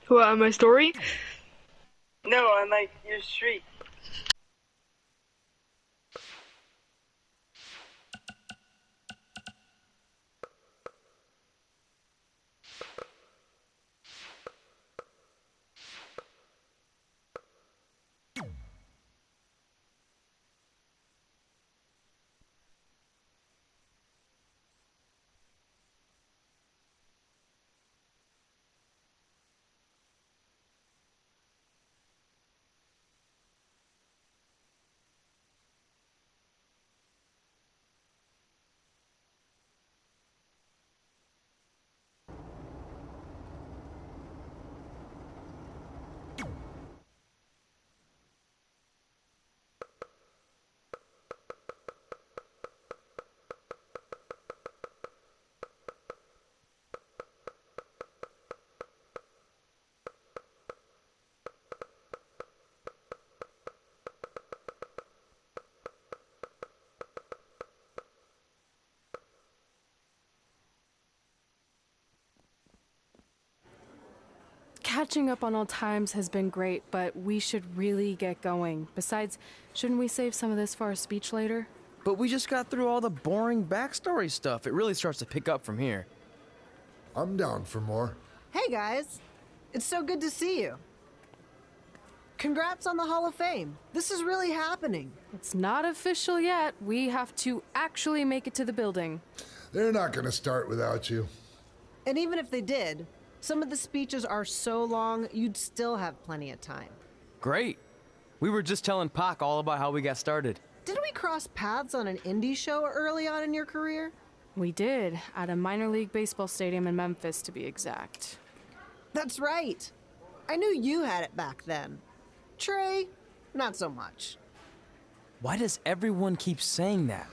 What, on my story? No, on like your streak. Catching up on old times has been great, but we should really get going. Besides, shouldn't we save some of this for our speech later? But we just got through all the boring backstory stuff. It really starts to pick up from here. I'm down for more. Hey guys, it's so good to see you. Congrats on the Hall of Fame. This is really happening. It's not official yet. We have to actually make it to the building. They're not gonna start without you. And even if they did, some of the speeches are so long, you'd still have plenty of time. Great. We were just telling Pac all about how we got started. Didn't we cross paths on an indie show early on in your career? We did, at a minor league baseball stadium in Memphis, to be exact. That's right. I knew you had it back then. Trey, not so much. Why does everyone keep saying that?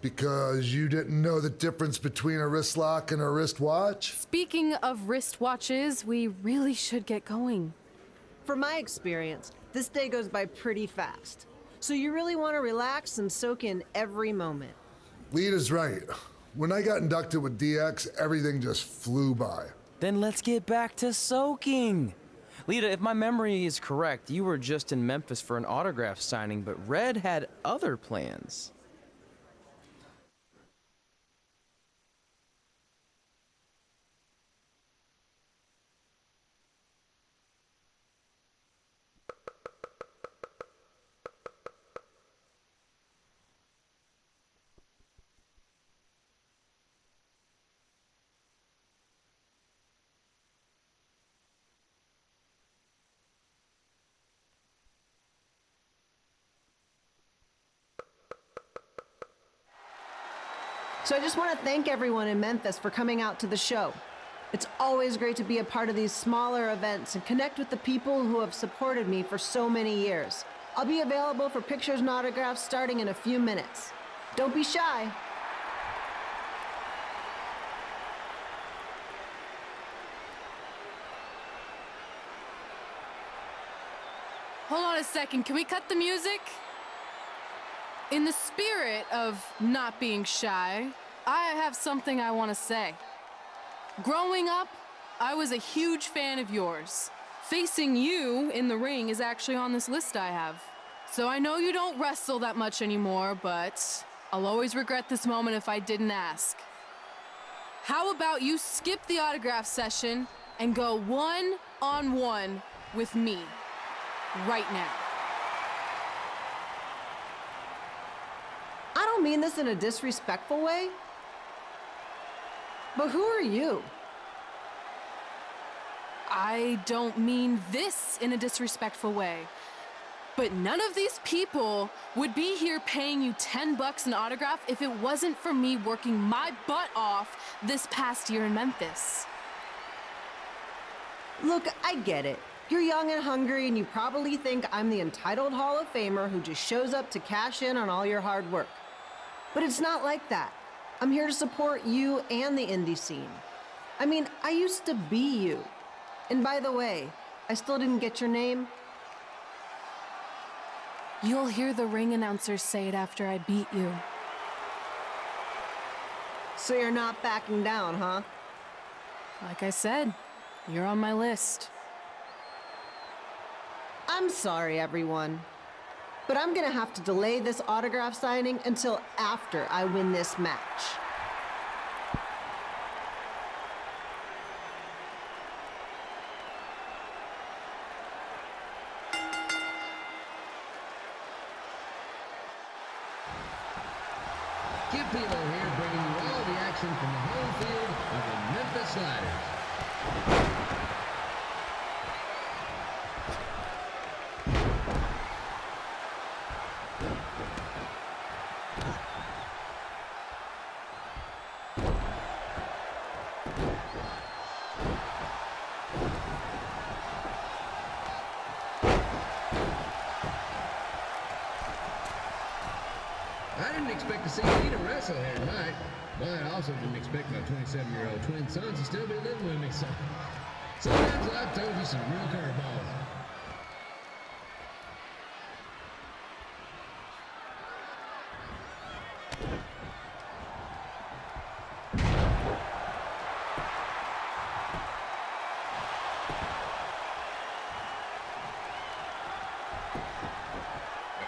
Because you didn't know the difference between a wrist lock and a wristwatch? Speaking of wristwatches, we really should get going. From my experience, this day goes by pretty fast. So you really want to relax and soak in every moment. Lita's right. When I got inducted with DX, everything just flew by. Then let's get back to soaking. Lita, if my memory is correct, you were just in Memphis for an autograph signing, but Red had other plans. So I just want to thank everyone in Memphis for coming out to the show. It's always great to be a part of these smaller events and connect with the people who have supported me for so many years. I'll be available for pictures and autographs starting in a few minutes. Don't be shy. Hold on a second, can we cut the music? In the spirit of not being shy, I have something I want to say. Growing up, I was a huge fan of yours. Facing you in the ring is actually on this list I have. So I know you don't wrestle that much anymore, but I'll always regret this moment if I didn't ask. How about you skip the autograph session and go one-on-one with me right now? I don't mean this in a disrespectful way, but who are you? I don't mean this in a disrespectful way, but none of these people would be here paying you $10 an autograph if it wasn't for me working my butt off this past year in Memphis. Look, I get it. You're young and hungry, and you probably think I'm the entitled Hall of Famer who just shows up to cash in on all your hard work. But it's not like that. I'm here to support you and the indie scene. I mean, I used to be you. And by the way, I still didn't get your name. You'll hear the ring announcer say it after I beat you. So you're not backing down, huh? Like I said, you're on my list. I'm sorry, everyone. But I'm gonna have to delay this autograph signing until after I win this match. Skip Pilo here, bringing you all the action from the home field of the Memphis Sliders. I didn't expect to see Lita wrestle here tonight, but I also didn't expect my 27-year-old twin sons to still be living with me, so sometimes I've told you some real curveballs.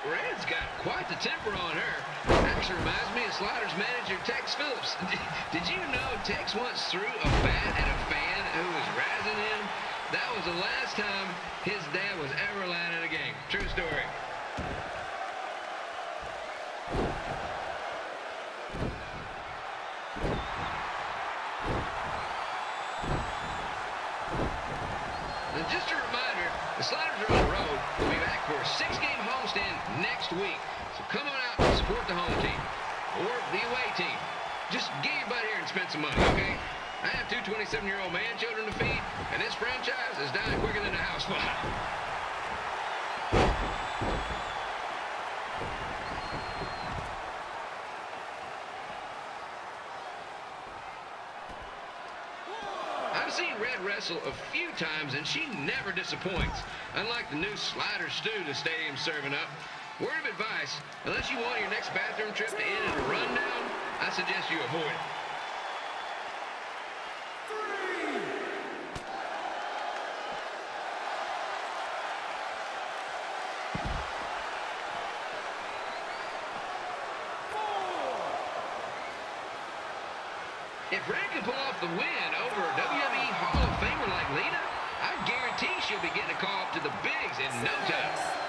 Red's got quite the temper on her. Actually reminds me of Sliders manager Tex Phillips. Did you know Tex once threw a bat at a fan who was razzing him? That was the last time his dad was ever allowed in a game. True story. And just a reminder, the Sliders are on the road. We'll be back for a 6-game homestand next week. So come on out and support the home team or the away team. Just get your butt here and spend some money, okay? I have 2 27-year-old man-children to feed, and this franchise is dying quicker than a house fire. I've seen Red wrestle a few times, and she never disappoints. Unlike the new Slider stew the stadium's serving up. Word of advice, unless you want your next bathroom trip to end in a rundown, I suggest you avoid it. If Red can pull off the win over a WWE Hall of Famer like Lita, I guarantee she'll be getting a call up to the bigs in no time.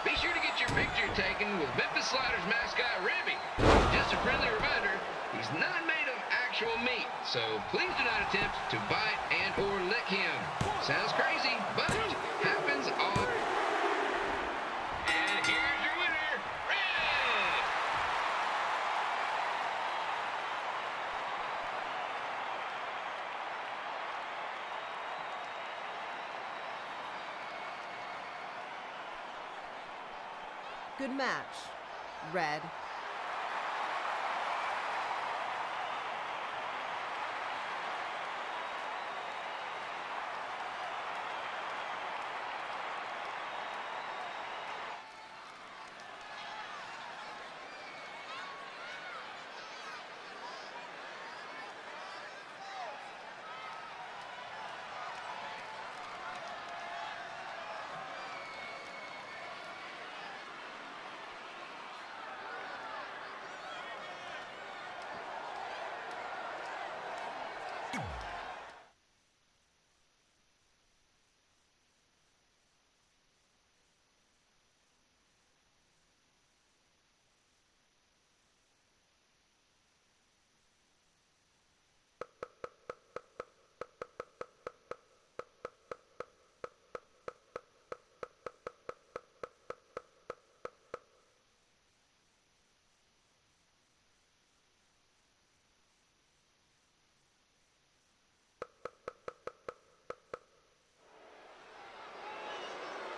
Be sure to get your picture taken with Memphis Sliders mascot Remy. Just a friendly reminder, he's not made of actual meat, so please do not attempt to bite and or lick him. Sounds crazy, but happens all. And here's your winner, Red! Good match, Red.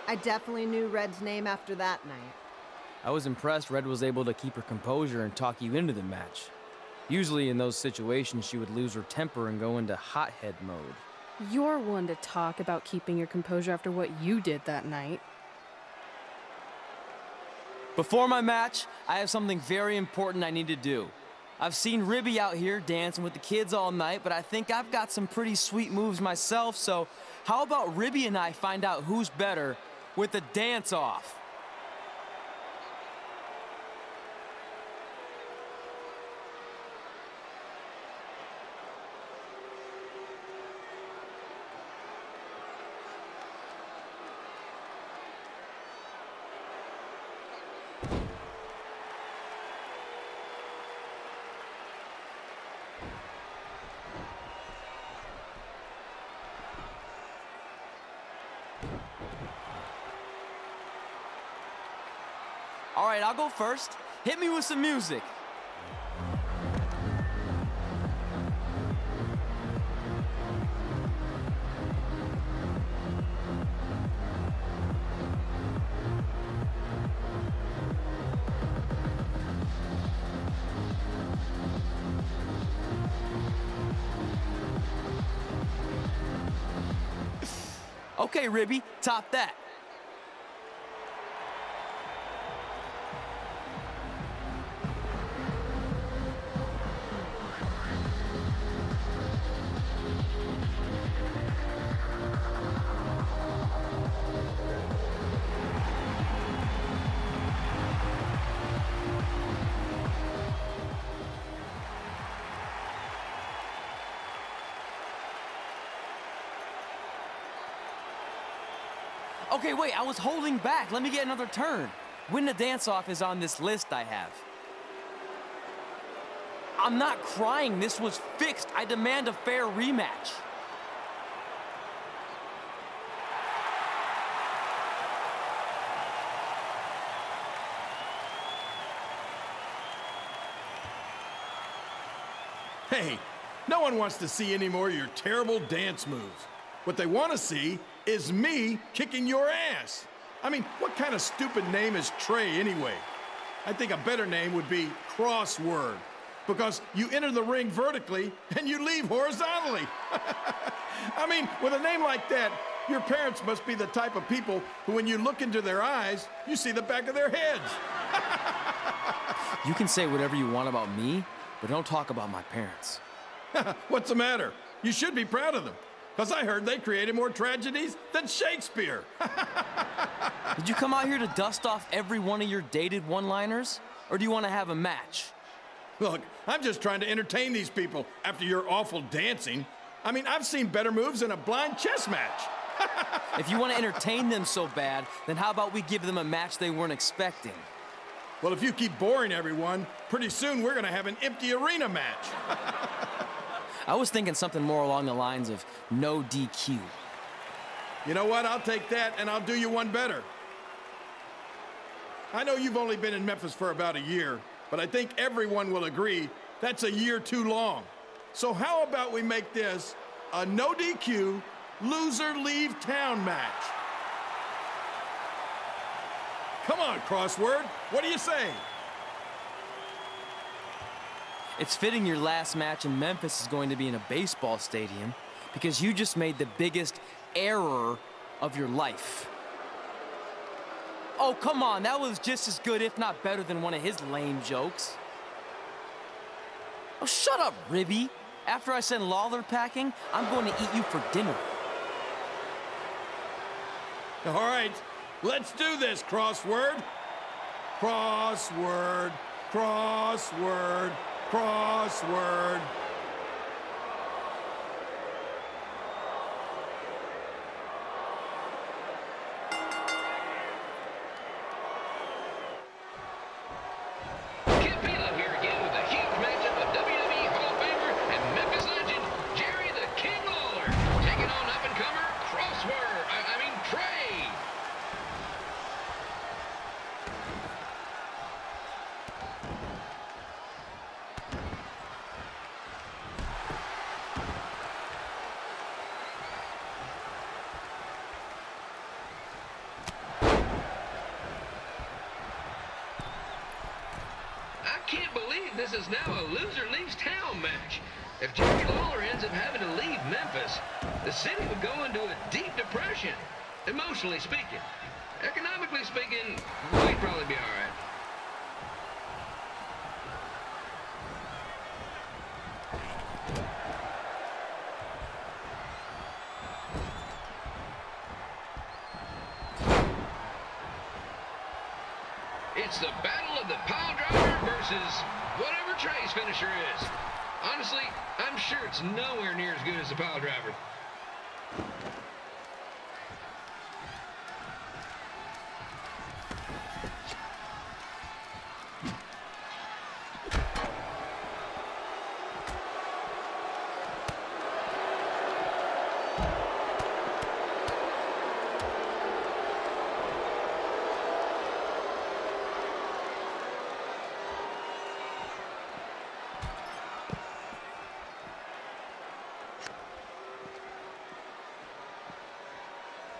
I definitely knew Red's name after that night. I was impressed Red was able to keep her composure and talk you into the match. Usually in those situations, she would lose her temper and go into hothead mode. You're one to talk about keeping your composure after what you did that night. Before my match, I have something very important I need to do. I've seen Ribby out here dancing with the kids all night, but I think I've got some pretty sweet moves myself, so how about Ribby and I find out who's better with the dance-off? All right, I'll go first. Hit me with some music. Okay, Ribby, top that. Okay, wait, I was holding back. Let me get another turn. Win the dance-off is on this list I have. I'm not crying. This was fixed. I demand a fair rematch. Hey, no one wants to see any more of your terrible dance moves. What they want to see is me kicking your ass. I mean, what kind of stupid name is Trey anyway? I think a better name would be Crossword, because you enter the ring vertically and you leave horizontally. I mean, with a name like that, your parents must be the type of people who, when you look into their eyes, you see the back of their heads. You can say whatever you want about me, but don't talk about my parents. What's the matter? You should be proud of them, because I heard they created more tragedies than Shakespeare. Did you come out here to dust off every one of your dated one-liners? Or do you want to have a match? Look, I'm just trying to entertain these people after your awful dancing. I mean, I've seen better moves in a blind chess match. If you want to entertain them so bad, then how about we give them a match they weren't expecting? Well, if you keep boring everyone, pretty soon we're going to have an empty arena match. I was thinking something more along the lines of no DQ. You know what? I'll take that, and I'll do you one better. I know you've only been in Memphis for about a year, but I think everyone will agree that's a year too long. So how about we make this a no DQ, loser leave town match? Come on, Crossword. What do you say? It's fitting your last match in Memphis is going to be in a baseball stadium because you just made the biggest error of your life. Oh, come on. That was just as good, if not better, than one of his lame jokes. Oh, shut up, Ribby. After I send Lawler packing, I'm going to eat you for dinner. All right, let's do this, Crossword. Crossword, crossword, crossword. Kid Pila here again with a huge matchup of WWE Hall of Famer and Memphis legend, Jerry the King Lawler, taking on up-and-comer Trey. I can't believe this is now a loser leaves match. If Jerry Lawler ends up having to leave Memphis, the city would go into a deep depression, emotionally speaking. Economically speaking, we'd probably be all right. It's the battle of the pile driver versus whatever Trey's finisher is. Honestly, I'm sure it's nowhere near as good as the pile driver.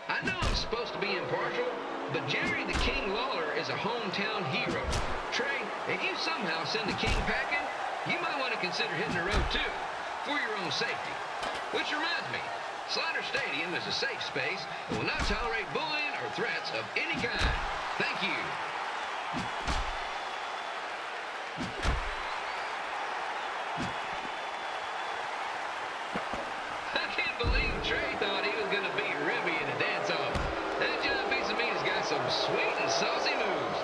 I know I'm supposed to be impartial, but Jerry the King Lawler is a hometown hero. Trey, if you somehow send the King packing, you might want to consider hitting the road too, for your own safety. Which reminds me, Slaughter Stadium is a safe space and will not tolerate bullying or threats of any kind. Thank you. I can't believe Trey thought he was going to beat Ribby in a dance-off. That John Pizzamita's got some sweet and saucy moves.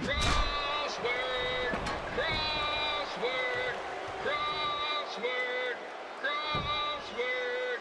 Crossword, crossword, crossword, crossword.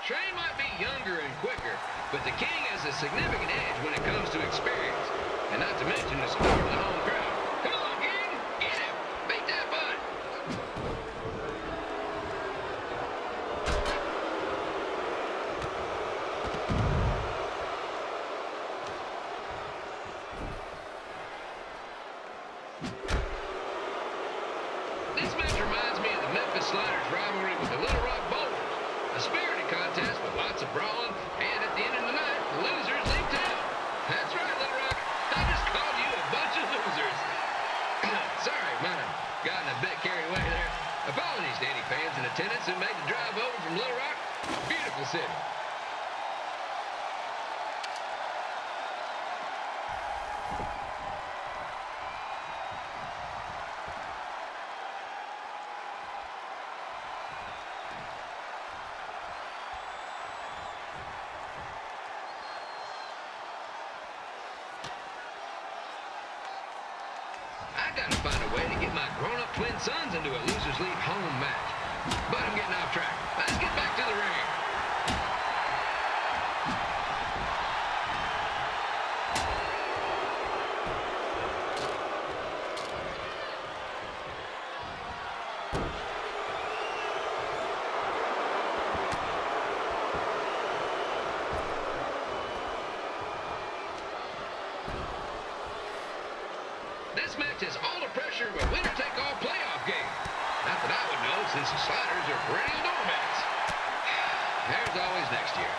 Trey might be younger and quicker, but the King has a significant edge when it comes to experience, and not to mention the support of the home crowd. Come on, King! Get him! Beat that butt! This match reminds me of the Memphis Sliders rivalry with the Little Rock Boulders. A spirited contest with lots of brawling, and at the end of the night, the losers leave town. That's right, Little Rock. I just called you a bunch of losers. Sorry, might have gotten a bit carried away there. Apologies to any fans in attendance who made the drive over from Little Rock. Beautiful city. I gotta find a way to get my grown-up twin sons into a losers leave home match. But I'm getting off track. Let's get back to the ring. This match has all the pressure of a winner-take-all playoff game. Not that I would know, since the Sliders are perennial doormats. There's always next year.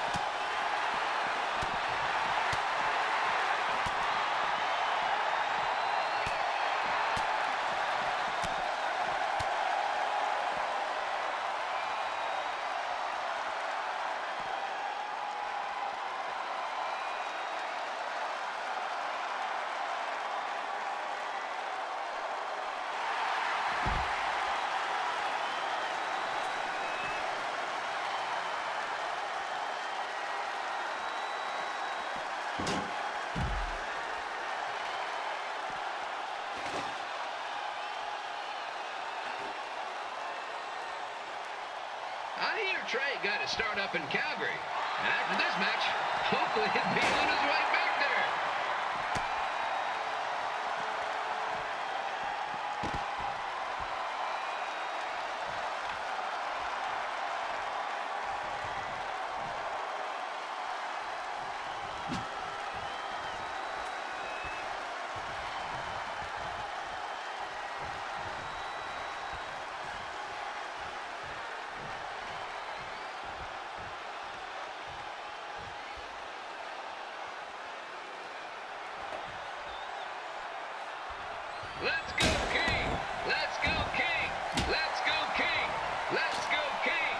Trey got his start up in Calgary. And after this match, hopefully he'll be on his way back there. Let's go, King! Let's go, King! Let's go, King! Let's go, King!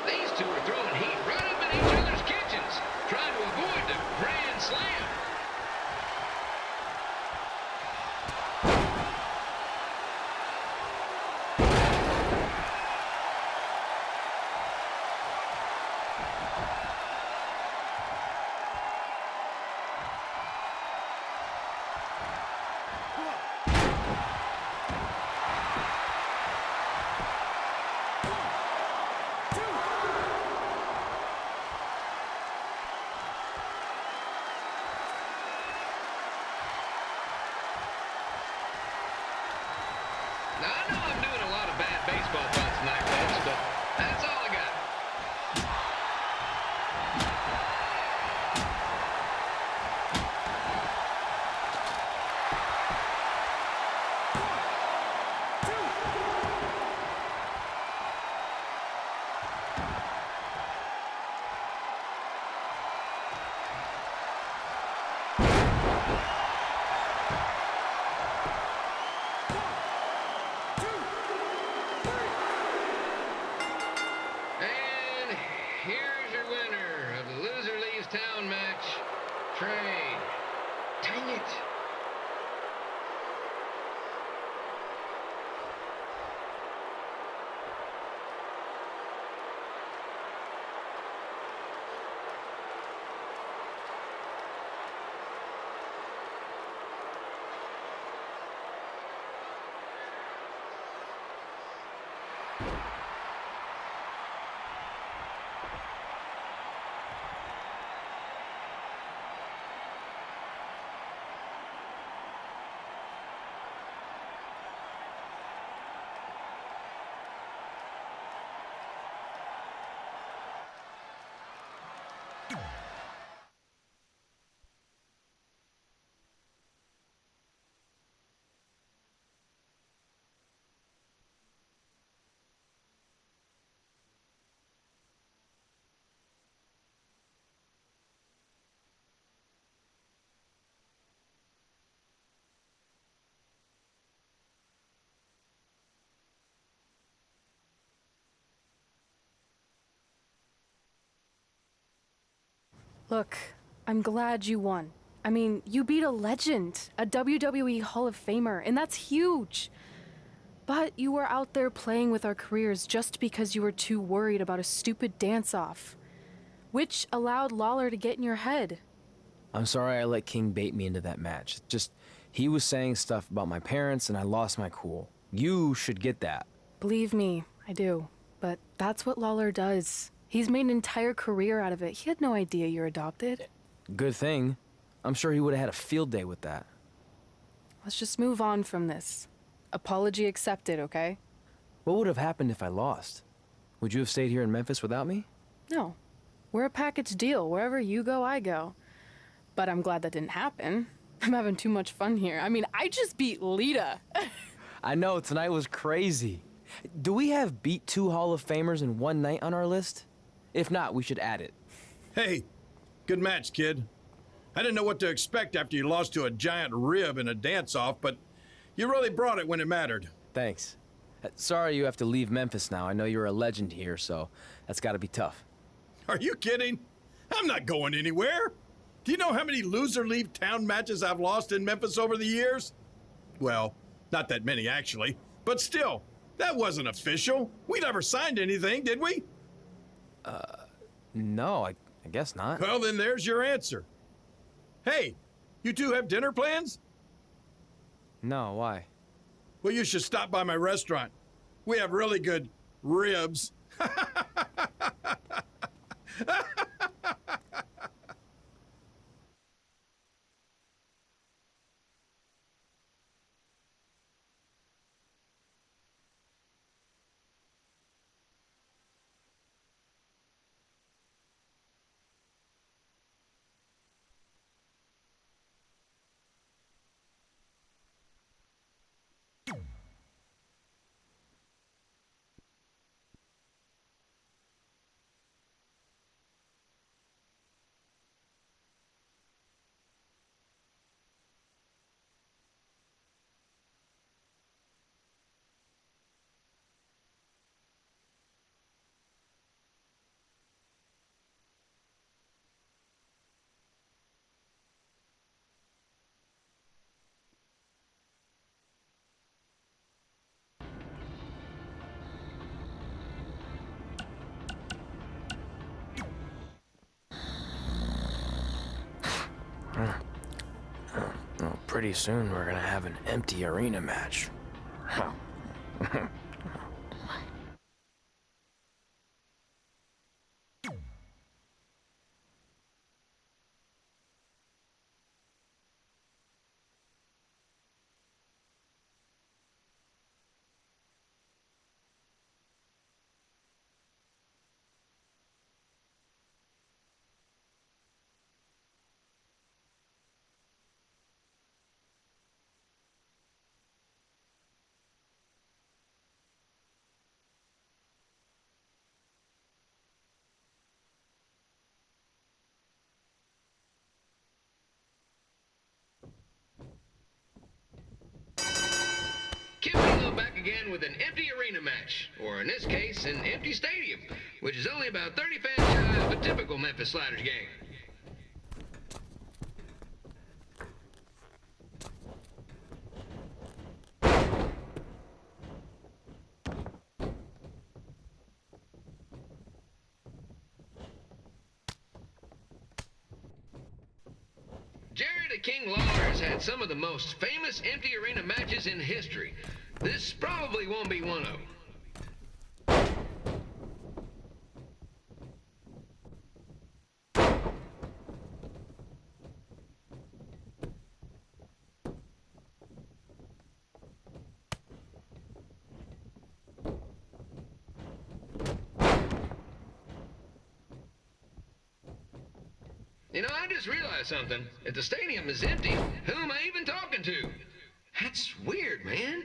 These two are throwing heat right up in each other's kitchens, trying to avoid the Grand Slam. Now, I know I'm doing a lot of bad baseball puns tonight, folks, but that's all I got. And here's your winner of the Loser Leaves Town match, Trey. Dang it. Look, I'm glad you won. I mean, you beat a legend, a WWE Hall of Famer, and that's huge. But you were out there playing with our careers just because you were too worried about a stupid dance-off, which allowed Lawler to get in your head. I'm sorry I let King bait me into that match. Just, he was saying stuff about my parents and I lost my cool. You should get that. Believe me, I do. But that's what Lawler does. He's made an entire career out of it. He had no idea you're adopted. Good thing. I'm sure he would have had a field day with that. Let's just move on from this. Apology accepted, okay? What would have happened if I lost? Would you have stayed here in Memphis without me? No. We're a package deal. Wherever you go, I go. But I'm glad that didn't happen. I'm having too much fun here. I mean, I just beat Lita. I know, tonight was crazy. Do we have beat 2 Hall of Famers in one night on our list? If not, we should add it. Hey, good match, kid. I didn't know what to expect after you lost to a giant rib in a dance-off, but you really brought it when it mattered. Thanks. Sorry you have to leave Memphis now. I know you're a legend here, so that's gotta be tough. Are you kidding? I'm not going anywhere. Do you know how many loser leave town matches I've lost in Memphis over the years? Well, not that many actually, but still, that wasn't official. We never signed anything, did we? No, I guess not. Well, then there's your answer. Hey, you two have dinner plans? No, why? Well, you should stop by my restaurant. We have really good ribs. Well, pretty soon we're gonna have an empty arena match. Kimmy back again with an empty arena match, or in this case, an empty stadium, which is only about 30 fans shy of a typical Memphis Sliders game. Jerry the King Lawler has had some of the most famous empty arena matches in history. This probably won't be one of them. You know, I just realized something. If the stadium is empty, who am I even talking to? That's weird, man.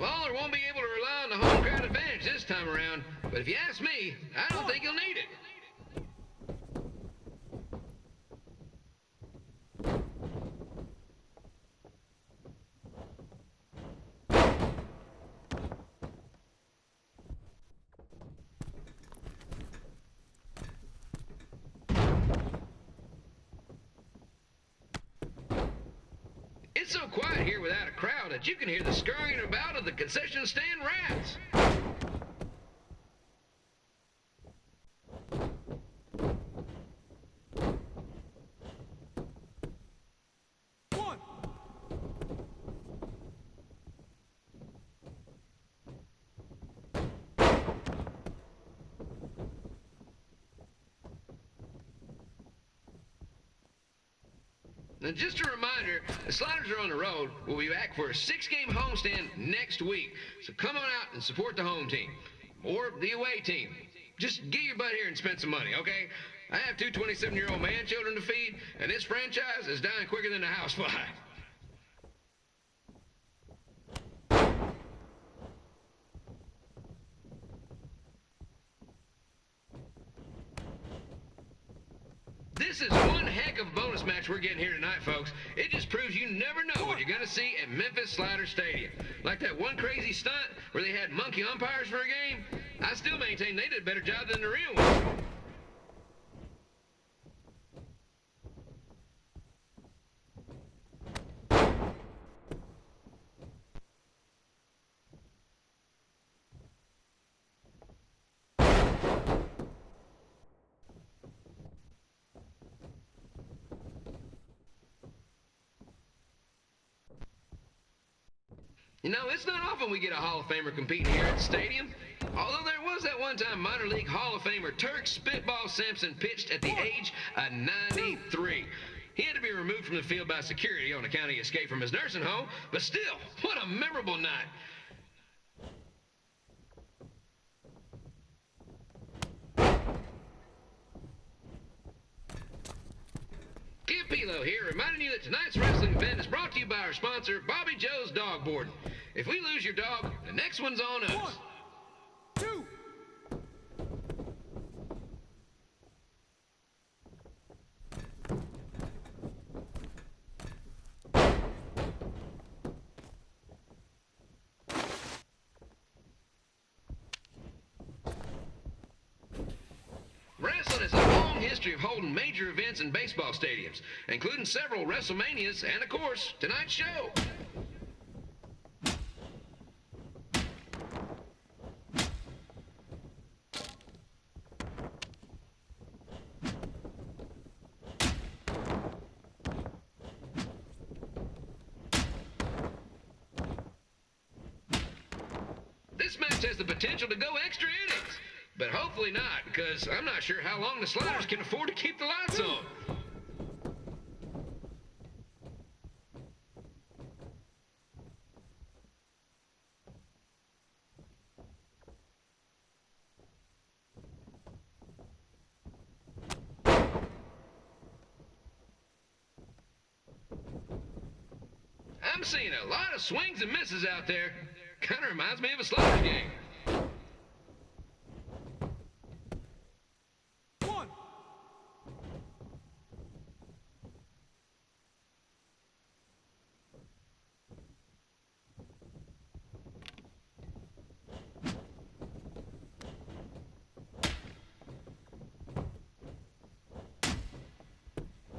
Lawler won't be able to rely on the home crowd advantage this time around, but if you ask me, I don't think he'll need it. It's so quiet here without a crowd that you can hear the scurrying about of the concession stand rats. Now, just a reminder, the Sliders are on the road. We'll be back for a 6-game homestand next week. So come on out and support the home team. Or the away team. Just get your butt here and spend some money, okay? I have 2 27-year-old man children to feed, and this franchise is dying quicker than a housefly. This is one heck of a bonus match we're getting here tonight, folks. It just proves you never know what you're going to see at Memphis Sliders Stadium. Like that one crazy stunt where they had monkey umpires for a game. I still maintain they did a better job than the real one. You know, it's not often we get a Hall of Famer competing here at the stadium. Although there was that one time minor league Hall of Famer Turk Spitball Simpson pitched at the age of 93. He had to be removed from the field by security on account he escaped from his nursing home, but still, what a memorable night. Kim Pilo here, reminding you that tonight's wrestling event is brought to you by our sponsor, Bobby Joe's Dog Boarding. If we lose your dog, the next one's on us. 1, 2. Wrestling has a long history of holding major events in baseball stadiums, including several WrestleManias and, of course, tonight's show. This match has the potential to go extra innings, but hopefully not, because I'm not sure how long the Sliders can afford to keep the lights on. I'm seeing a lot of swings and misses out there. Kind of reminds me of a Slider game. 1.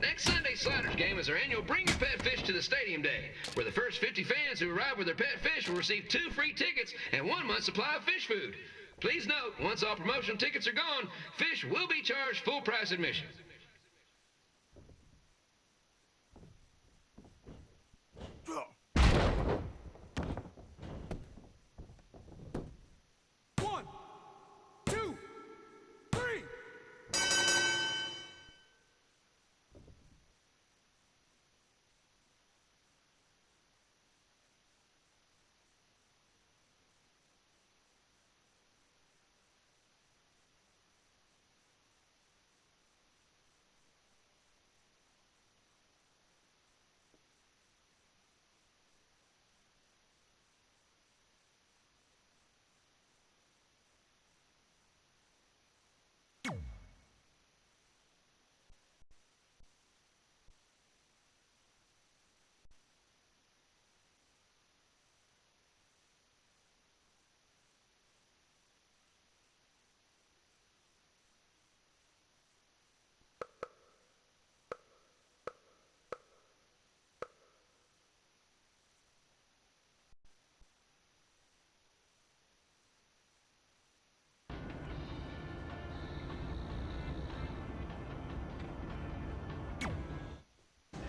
Next Sunday's Sliders game is our annual Bring Your Pet Fish to the Stadium Day, where the first 50 fans who arrive with their pet fish will receive 2 free tickets and 1 month's supply of fish food. Please note, once all promotional tickets are gone, fish will be charged full price admission. One, 2, 3.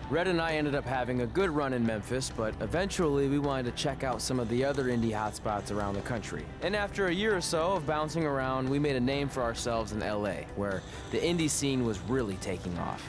Red and I ended up having a good run in Memphis, but eventually we wanted to check out some of the other indie hotspots around the country. And after a year or so of bouncing around, we made a name for ourselves in LA, where the indie scene was really taking off.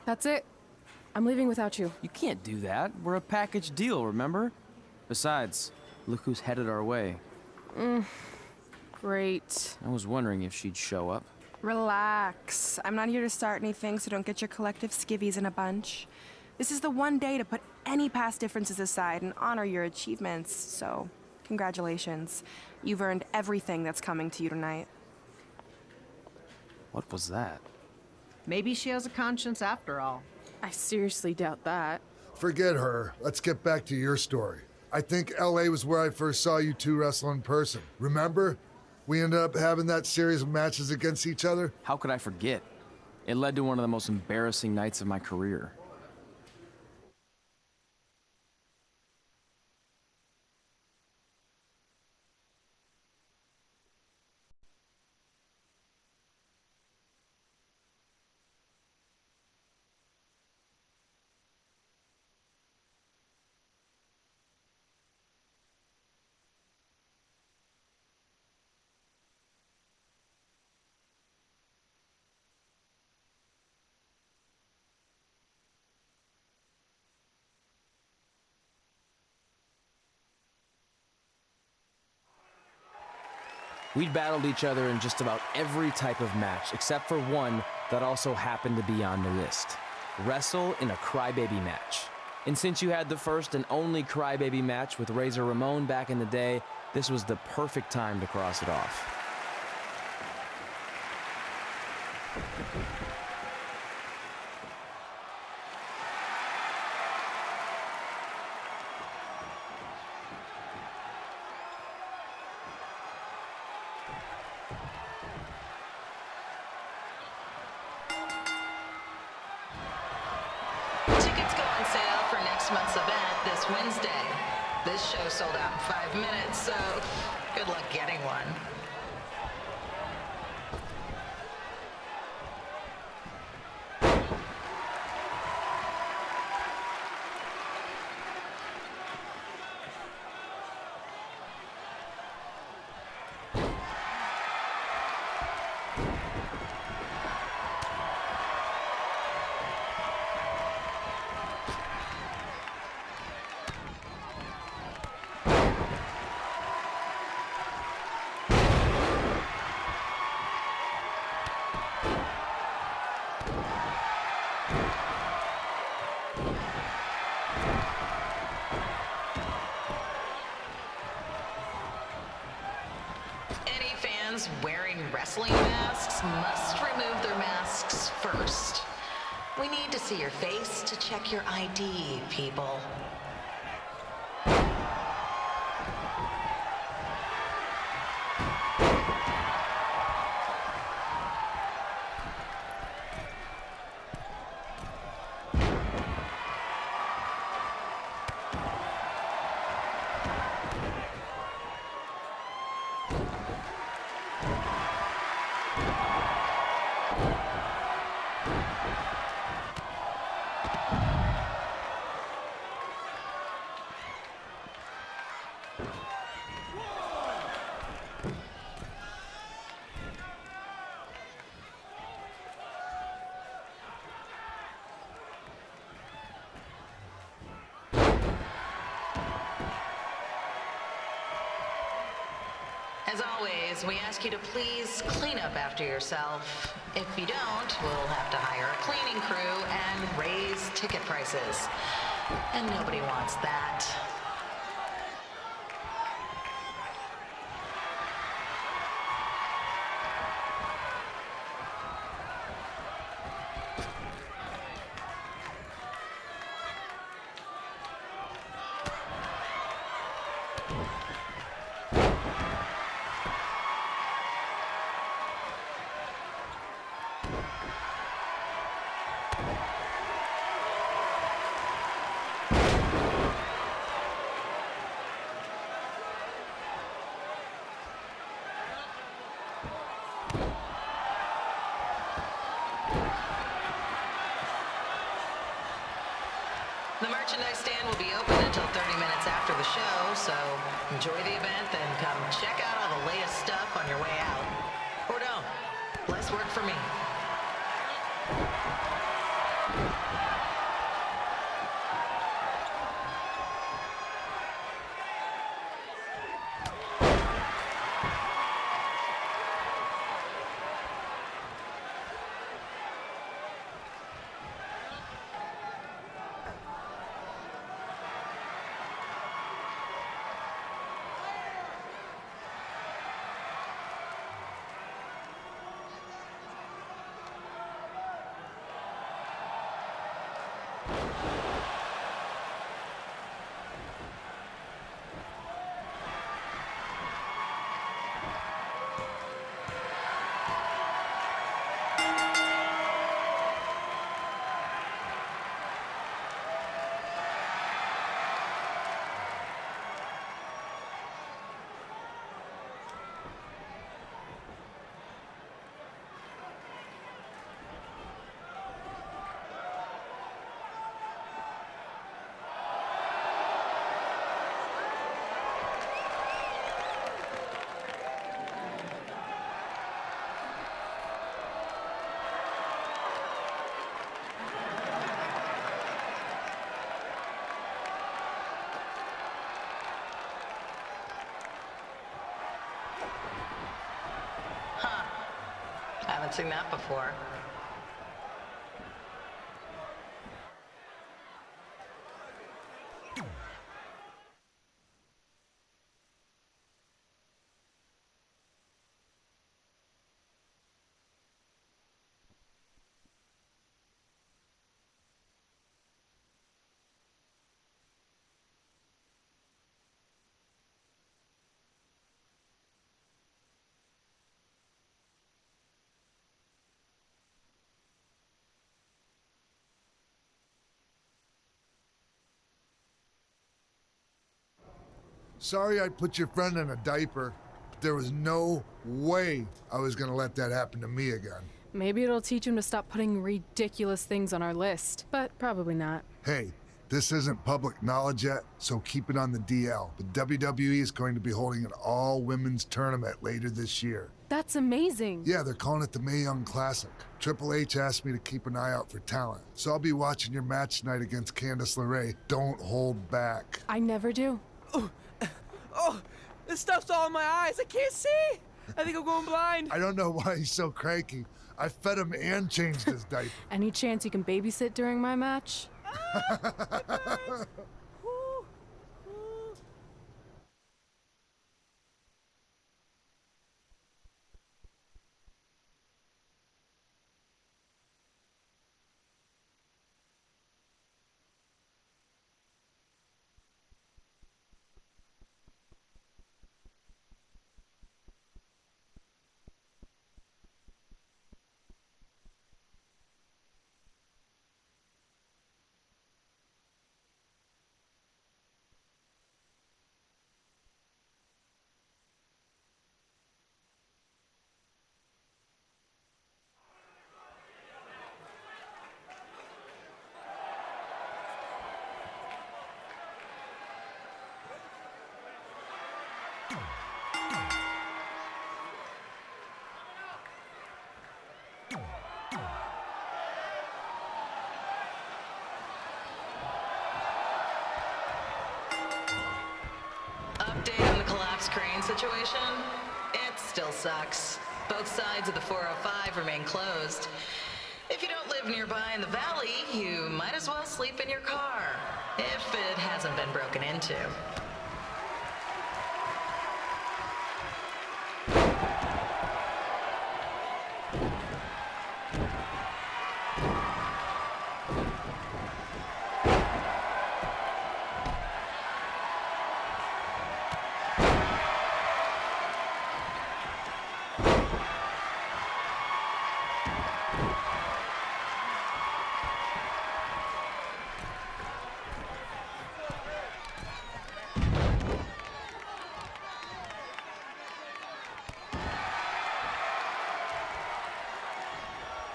That's it. I'm leaving without you. You can't do that. We're a package deal, remember? Besides, look who's headed our way. Great. I was wondering if she'd show up. Relax. I'm not here to start anything, so don't get your collective skivvies in a bunch. This is the one day to put any past differences aside and honor your achievements, so congratulations. You've earned everything that's coming to you tonight. What was that? Maybe she has a conscience after all. I seriously doubt that. Forget her. Let's get back to your story. I think LA was where I first saw you two wrestle in person. Remember? We ended up having that series of matches against each other. How could I forget? It led to one of the most embarrassing nights of my career. We'd battled each other in just about every type of match, except for one that also happened to be on the list. Wrestle in a crybaby match. And since you had the first and only crybaby match with Razor Ramon back in the day, this was the perfect time to cross it off. Tickets go on sale for next month's event this Wednesday. This show sold out in 5 minutes, so good luck getting one. Any fans wearing wrestling masks must remove their masks first. We need to see your face to check your ID, people. As always, we ask you to please clean up after yourself. If you don't, we'll have to hire a cleaning crew and raise ticket prices. And nobody wants that. The merchandise stand will be open until 30 minutes after the show, so enjoy the event and come check out all the latest stuff on your way out. Or don't. Less work for me. haven't seen that before. Sorry I put your friend in a diaper, but there was no way I was gonna let that happen to me again. Maybe it'll teach him to stop putting ridiculous things on our list, but probably not. Hey, this isn't public knowledge yet, so keep it on the DL. But WWE is going to be holding an all-women's tournament later this year. That's amazing. Yeah, they're calling it the Mae Young Classic. Triple H asked me to keep an eye out for talent, so I'll be watching your match tonight against Candice LeRae. Don't hold back. I never do. Oh, this stuff's all in my eyes. I can't see. I think I'm going blind. I don't know why he's so cranky. I fed him and changed his diaper. Any chance you can babysit during my match? Update on the collapsed crane situation? It still sucks. Both sides of the 405 remain closed. If you don't live nearby in the valley, you might as well sleep in your car, if it hasn't been broken into.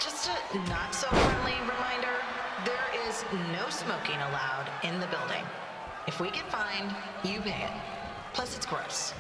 Just a not-so-friendly reminder, there is no smoking allowed in the building. If we get fined, you pay it. Plus, it's gross.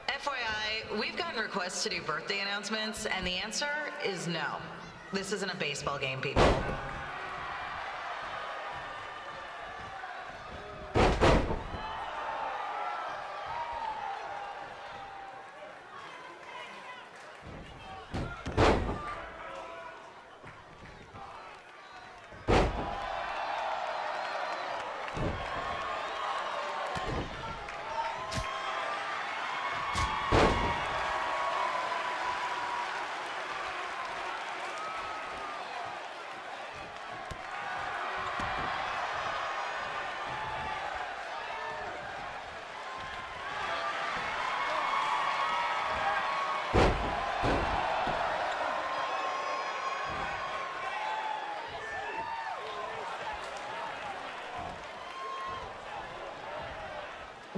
FYI, we've gotten requests to do birthday announcements, and the answer is no. This isn't a baseball game, people.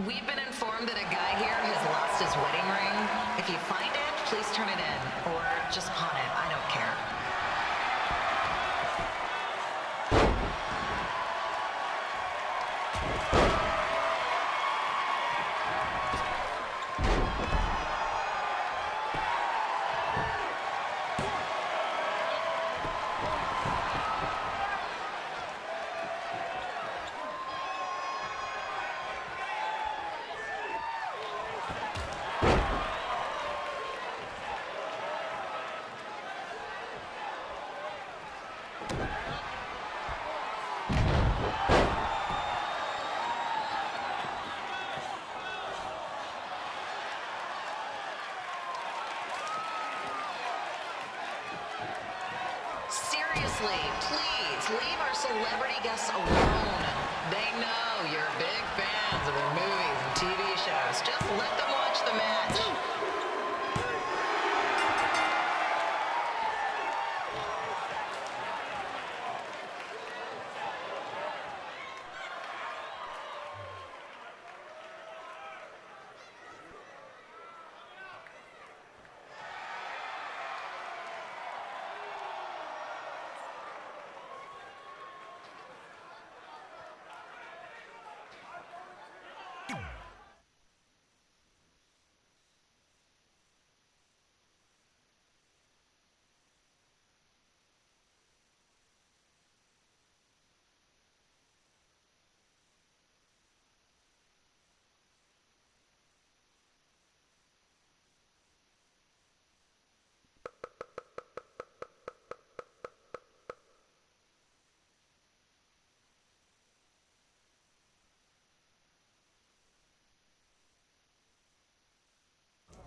We've been informed that a guy here has lost his wedding ring. If you find it, please turn it in, or just pawn it. I don't care. Seriously, please leave our celebrity guests alone. They know you're big fans of their movies and TV shows. Just let them watch the match.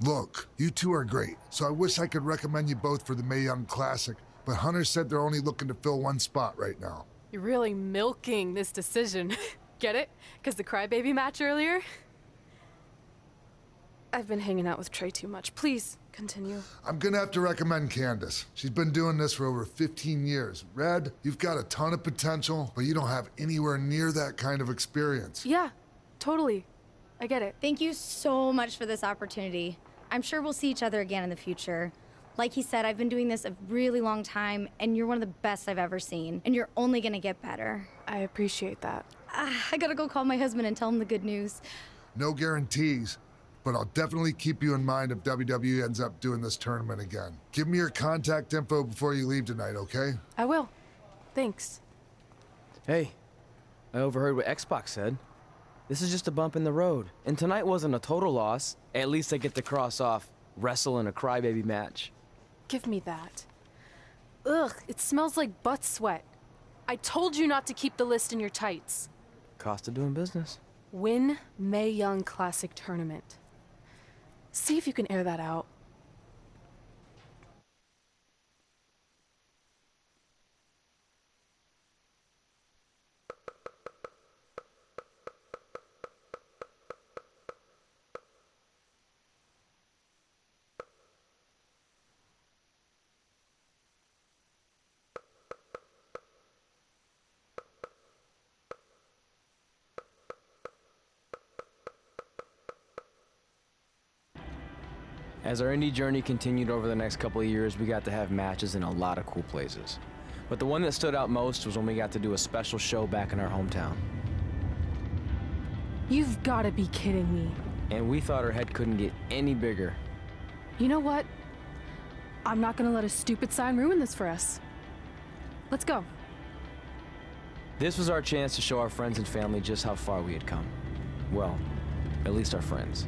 Look, you two are great, so I wish I could recommend you both for the Mae Young Classic, but Hunter said they're only looking to fill one spot right now. You're really milking this decision. Get it? Because the crybaby match earlier? I've been hanging out with Trey too much. Please, continue. I'm gonna have to recommend Candace. She's been doing this for over 15 years. Red, you've got a ton of potential, but you don't have anywhere near that kind of experience. Yeah, totally. I get it. Thank you so much for this opportunity. I'm sure we'll see each other again in the future. Like he said, I've been doing this a really long time, and you're one of the best I've ever seen, and you're only gonna get better. I appreciate that. I gotta go call my husband and tell him the good news. No guarantees, but I'll definitely keep you in mind if WWE ends up doing this tournament again. Give me your contact info before you leave tonight, okay? I will. Thanks. Hey, I overheard what Xbox said. This is just a bump in the road. And tonight wasn't a total loss. At least I get to cross off wrestle in a crybaby match. Give me that. Ugh, it smells like butt sweat. I told you not to keep the list in your tights. Cost of doing business. Win Mae Young Classic Tournament. See if you can air that out. As our indie journey continued over the next couple of years, we got to have matches in a lot of cool places. But the one that stood out most was when we got to do a special show back in our hometown. You've got to be kidding me. And we thought our head couldn't get any bigger. You know what? I'm not gonna let a stupid sign ruin this for us. Let's go. This was our chance to show our friends and family just how far we had come. Well, at least our friends.